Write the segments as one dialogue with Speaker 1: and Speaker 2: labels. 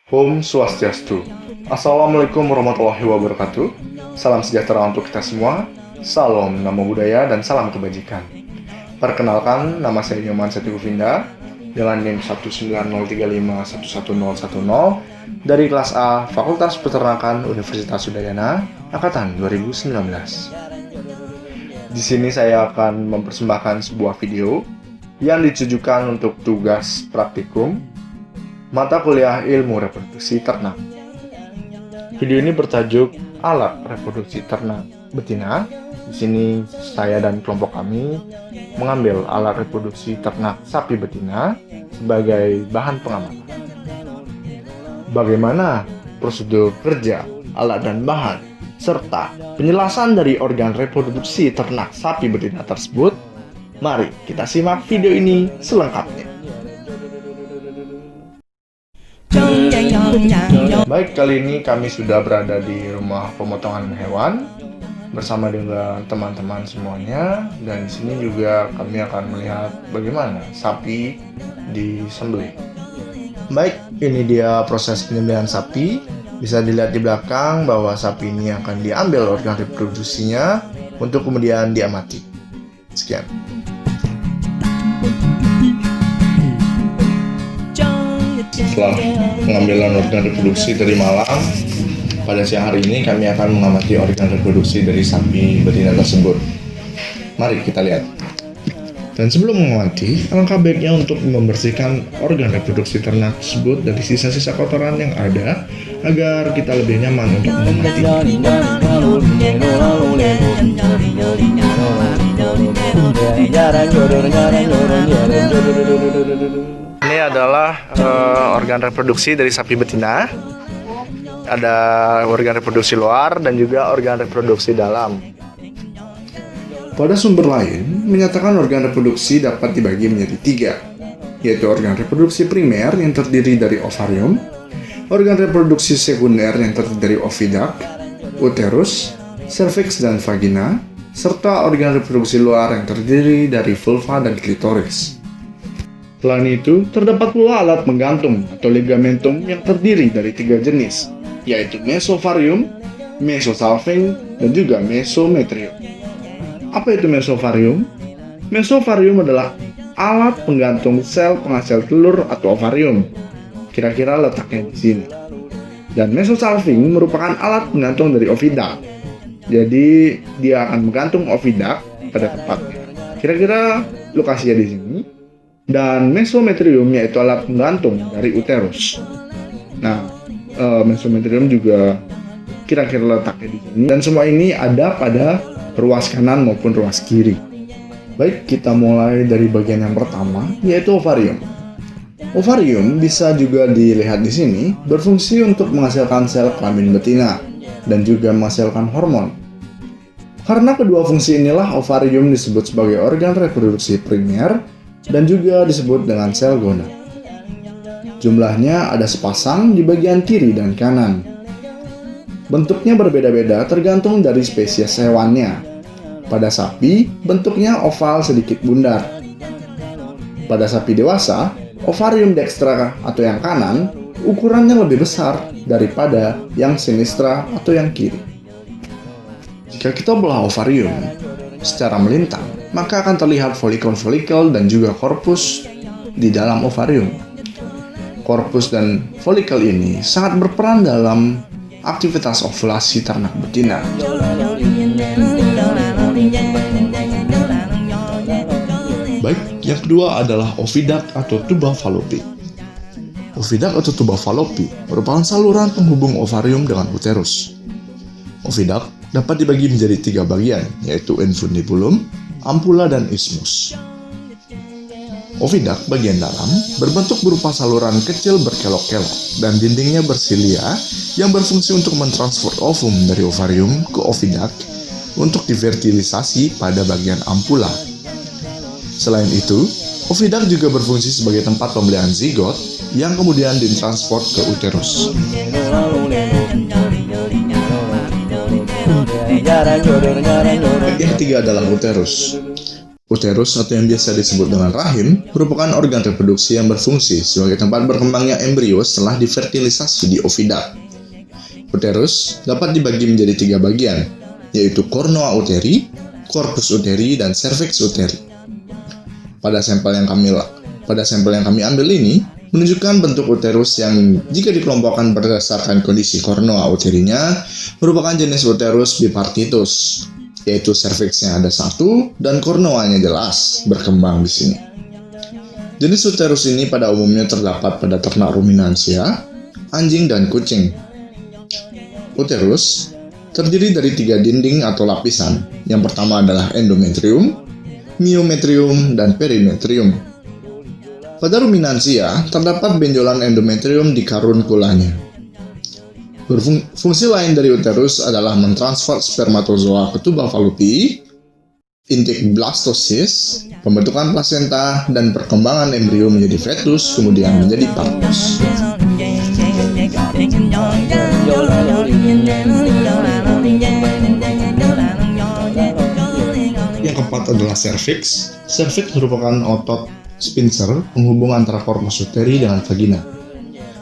Speaker 1: Om Swastiastu. Assalamualaikum warahmatullahi wabarakatuh. Salam sejahtera untuk kita semua. Salam Namo Buddhaya dan salam kebajikan. Perkenalkan, nama saya Nyoman Seti Govinda dengan NIM 19035111010 dari kelas A Fakultas Peternakan Universitas Udayana angkatan 2019. Di sini saya akan mempersembahkan sebuah video yang ditujukan untuk tugas praktikum mata kuliah ilmu reproduksi ternak. Video ini bertajuk alat reproduksi ternak betina. Di sini saya dan kelompok kami mengambil alat reproduksi ternak sapi betina sebagai bahan pengamatan. Bagaimana prosedur kerja alat dan bahan serta penjelasan dari organ reproduksi ternak sapi betina tersebut? Mari kita simak video ini selengkapnya. Baik, kali ini kami sudah berada di rumah pemotongan hewan bersama dengan teman-teman semuanya, dan di sini juga kami akan melihat bagaimana sapi disembelih. Baik, ini dia proses penyembelihan sapi. Bisa dilihat di belakang bahwa sapi ini akan diambil organ reproduksinya untuk kemudian diamati. Sekian. Setelah pengambilan organ reproduksi dari malam, pada siang hari ini kami akan mengamati organ reproduksi dari sapi betina tersebut. Mari kita lihat. Dan sebelum mengamati, alangkah baiknya untuk membersihkan organ reproduksi ternak tersebut dari sisa-sisa kotoran yang ada agar kita lebih nyaman untuk mengamati. Ini adalah organ reproduksi dari sapi betina. Ada organ reproduksi luar dan juga organ reproduksi dalam. Pada sumber lain menyatakan organ reproduksi dapat dibagi menjadi 3, yaitu organ reproduksi primer yang terdiri dari ovarium, organ reproduksi sekunder yang terdiri dari oviduct, uterus, cervix dan vagina, serta organ reproduksi luar yang terdiri dari vulva dan klitoris. Selain itu, terdapat pula alat menggantung atau ligamentum yang terdiri dari 3 jenis, yaitu mesovarium, mesosalping, dan juga mesometrium. Apa itu mesovarium? Mesovarium adalah alat penggantung sel penghasil telur atau ovarium. Kira-kira letaknya di sini. Dan mesosalping merupakan alat penggantung dari oviduct. Jadi dia akan menggantung oviduct pada tempatnya. Kira-kira lokasinya di sini. Dan mesometrium yaitu alat penggantung dari uterus. Nah, mesometrium juga kira-kira letaknya di sini. Dan semua ini ada pada ruas kanan maupun ruas kiri. Baik, kita mulai dari bagian yang pertama, yaitu ovarium. Ovarium bisa juga dilihat di sini, berfungsi untuk menghasilkan sel kelamin betina dan juga menghasilkan hormon. Karena kedua fungsi inilah ovarium disebut sebagai organ reproduksi primer dan juga disebut dengan sel gonad. Jumlahnya ada sepasang di bagian kiri dan kanan. Bentuknya berbeda-beda tergantung dari spesies hewannya. Pada sapi, bentuknya oval sedikit bundar. Pada sapi dewasa, ovarium dextra atau yang kanan ukurannya lebih besar daripada yang sinistra atau yang kiri. Jika kita belah ovarium secara melintang, maka akan terlihat folikel-folikel dan juga korpus di dalam ovarium. Korpus dan folikel ini sangat berperan dalam aktivitas ovulasi ternak betina. Baik, yang kedua adalah oviduct atau tuba falopi. Oviduct atau tuba falopi merupakan saluran penghubung ovarium dengan uterus. Oviduct dapat dibagi menjadi 3 bagian, yaitu infundibulum, ampula, dan isthmus. Oviduct bagian dalam berbentuk berupa saluran kecil berkelok-kelok dan dindingnya bersilia yang berfungsi untuk mentransfer ovum dari ovarium ke oviduct untuk divertilisasi pada bagian ampula. Selain itu, oviduct juga berfungsi sebagai tempat pembelian zigot yang kemudian ditransport ke uterus. Yang ketiga adalah uterus.
Speaker 2: Uterus atau yang biasa disebut dengan rahim merupakan organ reproduksi yang berfungsi sebagai tempat berkembangnya embrio setelah difertilisasi di oviduct. Uterus dapat dibagi menjadi 3 bagian, yaitu cornoa uteri, corpus uteri, dan cervix uteri. Pada sampel yang kami ambil ini menunjukkan bentuk uterus yang jika dikelompokkan berdasarkan kondisi cornoa uterinya merupakan jenis uterus bipartitus, yaitu cervixnya ada 1 dan cornoanya jelas berkembang di sini. Jenis uterus ini pada umumnya terdapat pada ternak ruminansia, anjing, dan kucing. Uterus terdiri dari 3 dinding atau lapisan. Yang pertama adalah endometrium, myometrium, dan perimetrium. Pada ruminansia, terdapat benjolan endometrium di karun kulanya. Fungsi lain dari uterus adalah mentransfer spermatozoa ke tuba Fallopi, intake blastosis, pembentukan plasenta, dan perkembangan embrio menjadi fetus, kemudian menjadi partus. Yang keempat adalah cervix. Cervix merupakan otot sphincter penghubung antara corpus uteri dengan vagina.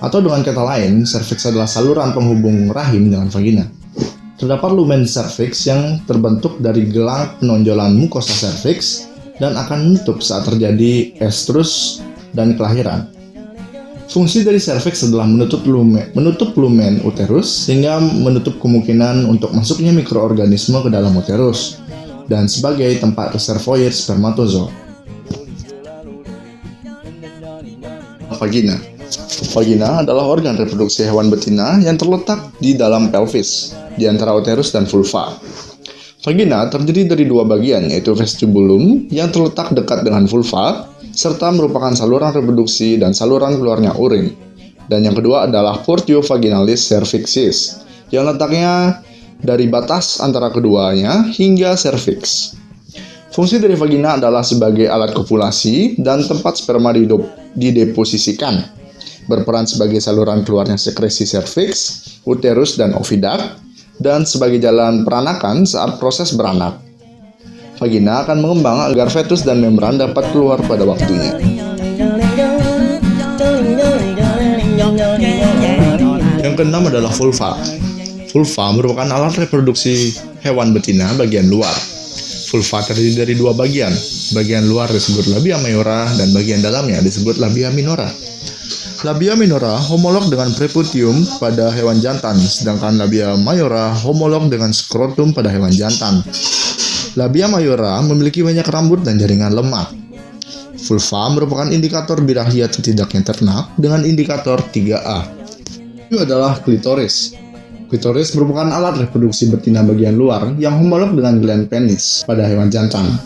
Speaker 2: Atau dengan kata lain, cervix adalah saluran penghubung rahim dengan vagina. Terdapat lumen cervix yang terbentuk dari gelang penonjolan mukosa cervix dan akan menutup saat terjadi estrus dan kelahiran. Fungsi dari cervix adalah menutup lumen uterus sehingga menutup kemungkinan untuk masuknya mikroorganisme ke dalam uterus dan sebagai tempat reservoir spermatozoa. Vagina. Vagina adalah organ reproduksi hewan betina yang terletak di dalam pelvis, di antara uterus dan vulva. Vagina terdiri dari 2 bagian, yaitu vestibulum yang terletak dekat dengan vulva, serta merupakan saluran reproduksi dan saluran keluarnya urin. Dan yang kedua adalah portio vaginalis cervixis, yang letaknya dari batas antara keduanya hingga cervix. Fungsi dari vagina adalah sebagai alat kopulasi dan tempat sperma dideposisikan. Berperan sebagai saluran keluarnya sekresi cervix, uterus, dan oviduct, dan sebagai jalan peranakan saat proses beranak. Vagina akan mengembang agar fetus dan membran dapat keluar pada waktunya. Yang keenam adalah vulva. Vulva merupakan alat reproduksi hewan betina bagian luar. Vulva terdiri dari 2 bagian. Bagian luar disebut labia mayora dan bagian dalamnya disebut labia minora. Labia minora homolog dengan preputium pada hewan jantan, sedangkan labia mayora homolog dengan skrotum pada hewan jantan. Labia mayora memiliki banyak rambut dan jaringan lemak. Vulva merupakan indikator birahi atau tidaknya ternak dengan indikator 3A. Itu adalah klitoris. Klitoris merupakan alat reproduksi betina bagian luar yang homolog dengan gland penis pada hewan jantan.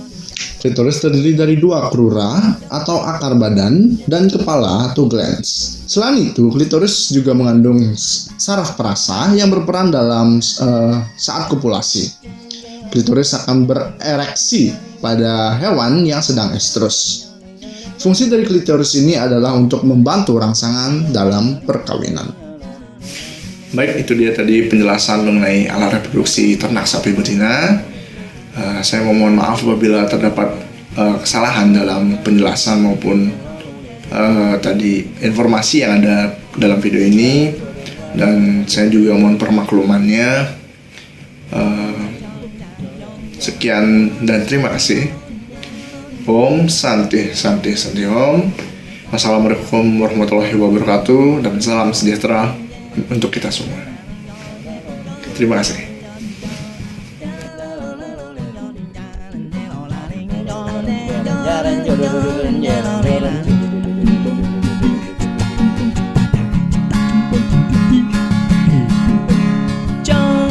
Speaker 2: Klitoris terdiri dari 2 crura atau akar badan dan kepala atau glans. Selain itu, klitoris juga mengandung saraf perasa yang berperan dalam saat kopulasi. Klitoris akan berereksi pada hewan yang sedang estrus. Fungsi dari klitoris ini adalah untuk membantu rangsangan dalam perkawinan.
Speaker 1: Baik, itu dia tadi penjelasan mengenai alat reproduksi ternak sapi betina. Saya mohon maaf apabila terdapat kesalahan dalam penjelasan maupun tadi informasi yang ada dalam video ini, dan saya juga mohon permaklumannya. Sekian dan terima kasih. Om Santi Santi Santi Om. Wassalamualaikum warahmatullahi wabarakatuh, dan salam sejahtera untuk kita semua. Terima kasih.
Speaker 3: Trong